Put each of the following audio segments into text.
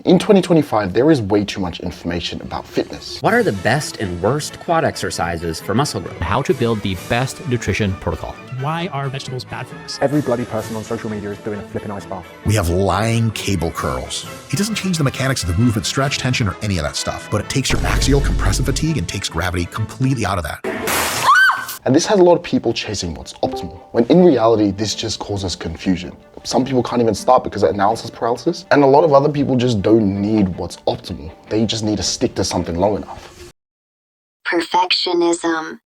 In 2025, there is way too much information about fitness. What are the best and worst quad exercises for muscle growth? How to build the best nutrition protocol. Why are vegetables bad for us? Every bloody person on social media is doing a flipping ice bath. We have lying cable curls. It doesn't change the mechanics of the movement, stretch, tension, or any of that stuff, but it takes your axial compressive fatigue and takes gravity completely out of that. And this has a lot of people chasing what's optimal, when in reality, this just causes confusion. Some people can't even start because of analysis paralysis, and a lot of other people just don't need what's optimal. They just need to stick to something long enough. Perfectionism.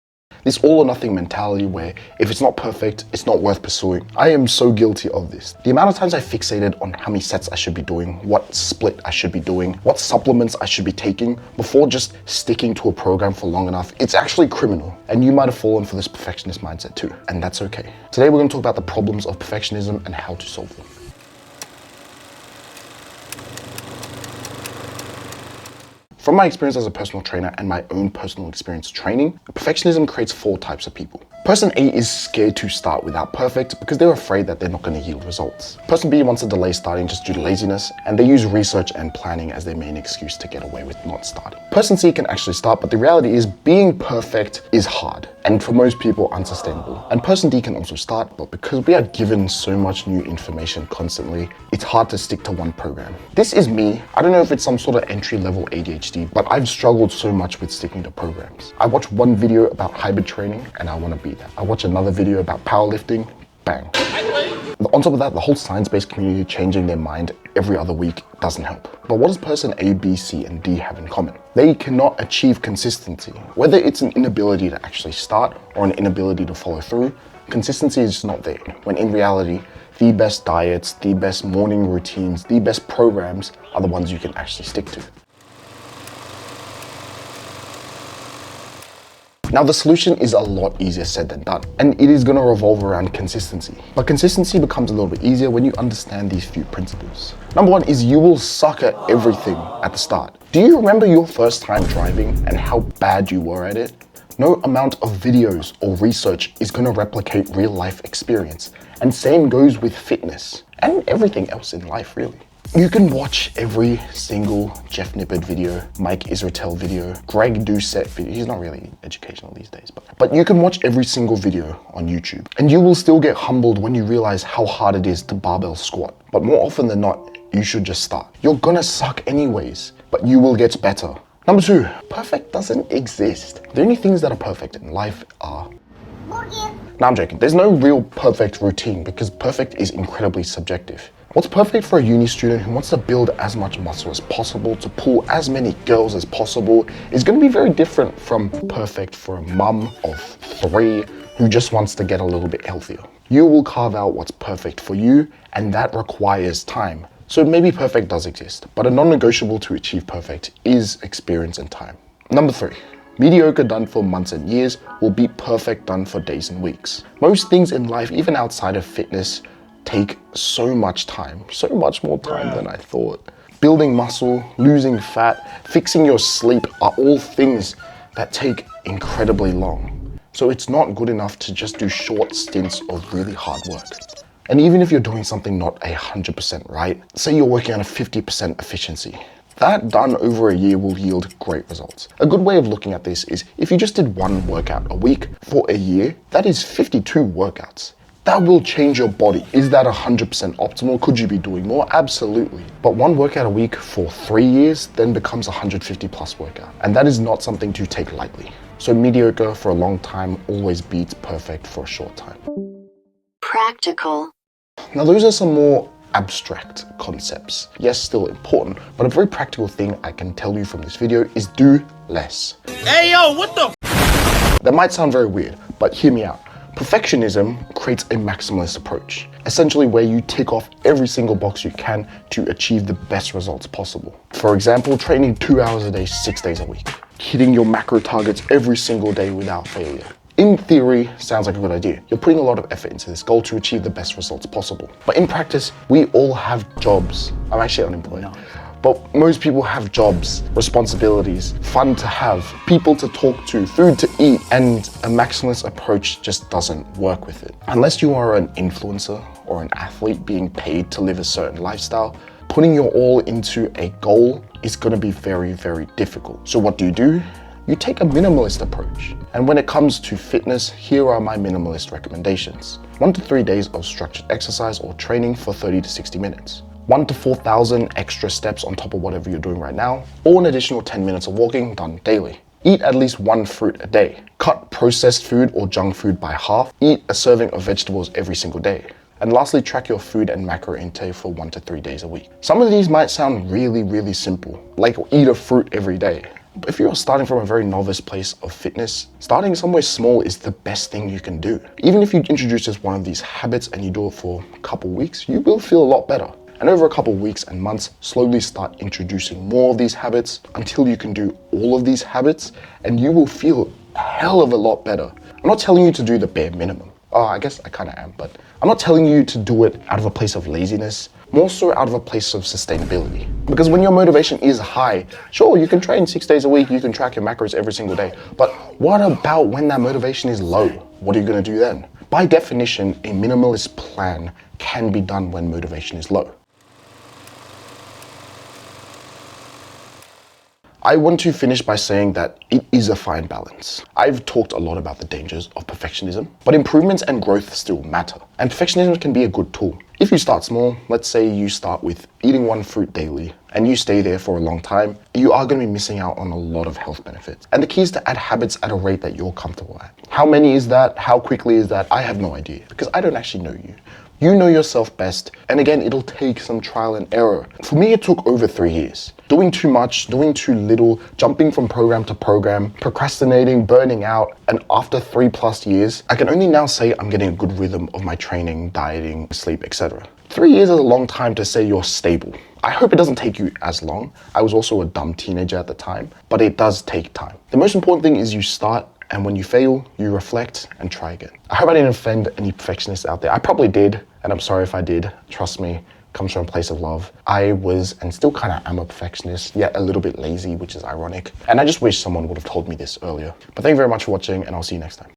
This all or nothing mentality where if it's not perfect, it's not worth pursuing. I am so guilty of this. The amount of times I fixated on how many sets I should be doing, what split I should be doing, what supplements I should be taking before just sticking to a program for long enough, it's actually criminal. And you might have fallen for this perfectionist mindset too, and that's okay. Today we're going to talk about the problems of perfectionism and how to solve them. From my experience as a personal trainer and my own personal experience training, perfectionism creates 4 types of people. Person A is scared to start without perfect because they're afraid that they're not going to yield results. Person B wants to delay starting just due to laziness, and they use research and planning as their main excuse to get away with not starting. Person C can actually start, but the reality is being perfect is hard, and for most people unsustainable. And person D can also start, but because we are given so much new information constantly, it's hard to stick to one program. This is me. I don't know if it's some sort of entry-level ADHD, but I've struggled so much with sticking to programs. I watch one video about hybrid training and I want to be that. I watch another video about powerlifting, bang. On top of that, the whole science-based community changing their mind every other week doesn't help. But what does person A, B, C, and D have in common? They cannot achieve consistency. Whether it's an inability to actually start or an inability to follow through, consistency is just not there. When in reality, the best diets, the best morning routines, the best programs are the ones you can actually stick to. Now the solution is a lot easier said than done, and it is going to revolve around consistency. But consistency becomes a little bit easier when you understand these few principles. Number 1 is you will suck at everything at the start. Do you remember your first time driving and how bad you were at it? No amount of videos or research is going to replicate real life experience, and same goes with fitness and everything else in life really. You can watch every single Jeff Nippard video, Mike Israetel video, Greg Doucette video. He's not really educational these days, but you can watch every single video on YouTube, and you will still get humbled when you realize how hard it is to barbell squat. But more often than not, you should just start. You're gonna suck anyways, but you will get better. Number 2, perfect doesn't exist. The only things that are perfect in life are... No, I'm joking. There's no real perfect routine because perfect is incredibly subjective. What's perfect for a uni student who wants to build as much muscle as possible, to pull as many girls as possible, is going to be very different from perfect for a mum of 3 who just wants to get a little bit healthier. You will carve out what's perfect for you, and that requires time. So maybe perfect does exist, but a non-negotiable to achieve perfect is experience and time. Number 3. Mediocre done for months and years will beat perfect done for days and weeks. Most things in life, even outside of fitness, take so much time, so much more time than I thought. Building muscle, losing fat, fixing your sleep are all things that take incredibly long. So it's not good enough to just do short stints of really hard work. And even if you're doing something not 100% right, say you're working on a 50% efficiency, that done over a year will yield great results. A good way of looking at this is if you just did 1 workout a week for a year, that is 52 workouts. That will change your body. Is that 100% optimal? Could you be doing more? Absolutely. But 1 workout a week for 3 years then becomes 150 plus workout. And that is not something to take lightly. So mediocre for a long time always beats perfect for a short time. Practical. Now those are some more abstract concepts. Yes, still important, but a very practical thing I can tell you from this video is do less. Hey yo, what the? That might sound very weird, but hear me out. Perfectionism creates a maximalist approach, essentially where you tick off every single box you can to achieve the best results possible. For example, training 2 hours a day, 6 days a week, hitting your macro targets every single day without failure. In theory, sounds like a good idea. You're putting a lot of effort into this goal to achieve the best results possible. But in practice, we all have jobs. I'm actually unemployed. No. But most people have jobs, responsibilities, fun to have, people to talk to, food to eat, and a maximalist approach just doesn't work with it. Unless you are an influencer or an athlete being paid to live a certain lifestyle, putting your all into a goal is gonna be very, very difficult. So what do? You take a minimalist approach. And when it comes to fitness, here are my minimalist recommendations. 1 to 3 days of structured exercise or training for 30 to 60 minutes. 1 to 4,000 extra steps on top of whatever you're doing right now, or an additional 10 minutes of walking done daily. Eat at least 1 fruit a day. Cut processed food or junk food by half. Eat a serving of vegetables every single day. And lastly, track your food and macro intake for 1 to 3 days a week. Some of these might sound really, really simple, like eat a fruit every day. But if you're starting from a very novice place of fitness, starting somewhere small is the best thing you can do. Even if you introduce just one of these habits and you do it for a couple weeks, you will feel a lot better. And over a couple weeks and months, slowly start introducing more of these habits until you can do all of these habits, and you will feel a hell of a lot better. I'm not telling you to do the bare minimum. Oh, I guess I kind of am, but I'm not telling you to do it out of a place of laziness, more so out of a place of sustainability. Because when your motivation is high, sure, you can train 6 days a week, you can track your macros every single day, but what about when that motivation is low? What are you gonna do then? By definition, a minimalist plan can be done when motivation is low. I want to finish by saying that it is a fine balance. I've talked a lot about the dangers of perfectionism, but improvements and growth still matter. And perfectionism can be a good tool. If you start small, let's say you start with eating 1 fruit daily, and you stay there for a long time, you are going to be missing out on a lot of health benefits. And the key is to add habits at a rate that you're comfortable at. How many is that? How quickly is that? I have no idea, because I don't actually know you. You know yourself best, and again, it'll take some trial and error. For me, it took over 3 years. Doing too much, doing too little, jumping from program to program, procrastinating, burning out, and after 3+ years, I can only now say I'm getting a good rhythm of my training, dieting, sleep, etc. 3 years is a long time to say you're stable. I hope it doesn't take you as long. I was also a dumb teenager at the time, but it does take time. The most important thing is you start, and when you fail, you reflect and try again. I hope I didn't offend any perfectionists out there. I probably did, and I'm sorry if I did. Trust me, it comes from a place of love. I was, and still kind of am, a perfectionist, yet a little bit lazy, which is ironic. And I just wish someone would have told me this earlier. But thank you very much for watching, and I'll see you next time.